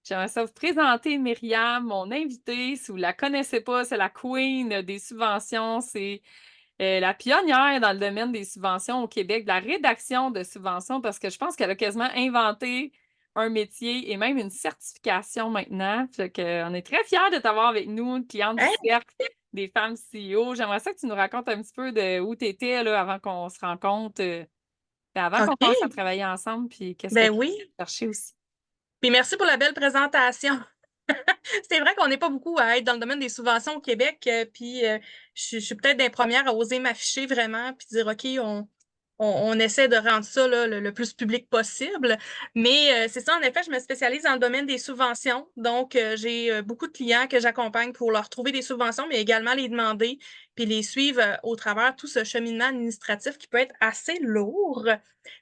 J'aimerais ça vous présenter Myriam, mon invitée. Si vous la connaissez pas, c'est la queen des subventions. C'est la pionnière dans le domaine des subventions au Québec, de la rédaction de subventions, parce que je pense qu'elle a quasiment inventé un métier et même une certification maintenant. Fait que, on est très fiers de t'avoir avec nous, une cliente du Hein? Cercle des femmes CEO. J'aimerais ça que tu nous racontes un petit peu de où tu étais là, avant qu'on se rencontre, avant qu'on commence à OK. travailler ensemble, puis qu'est-ce que Ben tu oui. cherchais aussi. Puis merci pour la belle présentation. C'est vrai qu'on n'est pas beaucoup à être dans le domaine des subventions au Québec, puis je suis peut-être des premières à oser m'afficher vraiment, puis dire, OK, on essaie de rendre ça là, le plus public possible. Mais c'est ça, en effet, je me spécialise dans le domaine des subventions. Donc, j'ai beaucoup de clients que j'accompagne pour leur trouver des subventions, mais également les demander, puis les suivre au travers tout ce cheminement administratif qui peut être assez lourd.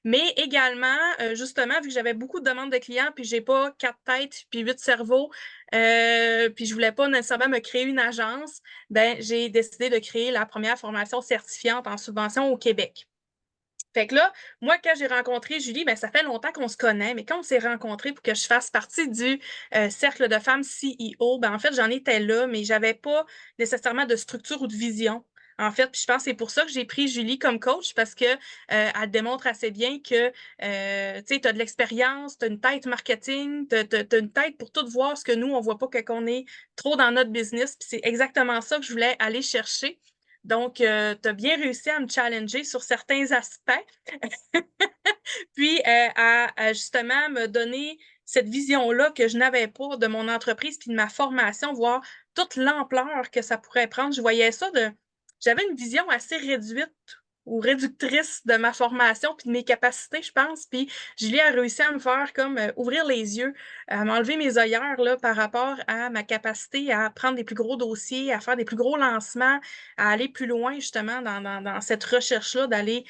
Mais également, justement, vu que j'avais beaucoup de demandes de clients, puis j'ai pas 4 têtes puis 8 cerveaux, puis je voulais pas nécessairement me créer une agence, ben j'ai décidé de créer la première formation certifiante en subvention au Québec. Fait que là, moi, quand j'ai rencontré Julie, ben ça fait longtemps qu'on se connaît, mais quand on s'est rencontrés pour que je fasse partie du cercle de femmes CEO, ben en fait, j'en étais là, mais j'avais pas nécessairement de structure ou de vision. En fait, puis je pense que c'est pour ça que j'ai pris Julie comme coach parce que elle démontre assez bien que tu sais, tu as de l'expérience, tu as une tête marketing, tu as une tête pour tout voir ce que nous, on voit pas qu'on est trop dans notre business. Puis c'est exactement ça que je voulais aller chercher. Donc, tu as bien réussi à me challenger sur certains aspects, puis à justement me donner cette vision-là que je n'avais pas de mon entreprise puis de ma formation, voir toute l'ampleur que ça pourrait prendre. Je voyais ça de... J'avais une vision assez réduite ou réductrice de ma formation puis de mes capacités, je pense. Puis Julie a réussi à me faire comme ouvrir les yeux, à m'enlever mes œillères là, par rapport à ma capacité à prendre des plus gros dossiers, à faire des plus gros lancements, à aller plus loin justement dans cette recherche-là, d'aller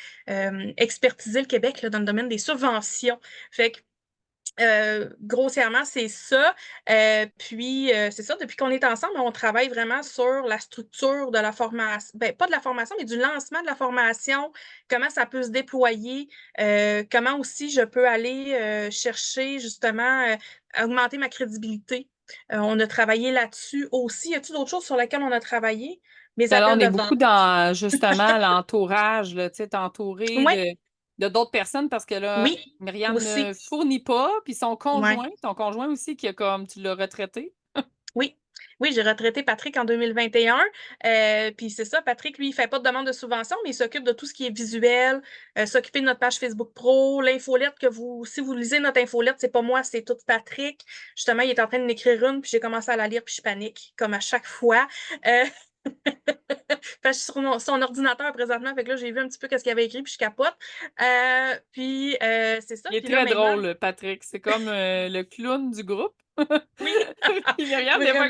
expertiser le Québec là, dans le domaine des subventions. Fait que grossièrement, c'est ça. Puis, c'est ça, depuis qu'on est ensemble, on travaille vraiment sur la structure de la formation, ben, pas de la formation, mais du lancement de la formation, comment ça peut se déployer, comment aussi je peux aller chercher justement, augmenter ma crédibilité. On a travaillé là-dessus aussi. Y a-t-il d'autres choses sur lesquelles on a travaillé? Mes Ben là, on appels est de vente. beaucoup dans justement l'entourage, là, tu sais, t'entourer Oui, de d'autres personnes parce que là, oui, Myriam ne aussi. fournit pas, puis Ouais. ton conjoint aussi qui a comme tu l'as retraité. Oui, oui, j'ai retraité Patrick en 2021. Puis c'est ça, Patrick, lui, il fait pas de demande de subvention, mais il s'occupe de tout ce qui est visuel, s'occuper de notre page Facebook Pro, l'infolette que vous, si vous lisez notre infolette, c'est pas moi, c'est tout Patrick. Justement, il est en train de m'écrire une, puis j'ai commencé à la lire, puis je panique, comme à chaque fois. Euh, je suis sur son ordinateur présentement, fait que là, j'ai vu un petit peu qu'est-ce qu'il avait écrit, puis je capote. Puis c'est ça, Il est puis là, très maintenant, drôle, Patrick. C'est comme le clown du groupe. oui, Puis Myriam, des fois, vraiment.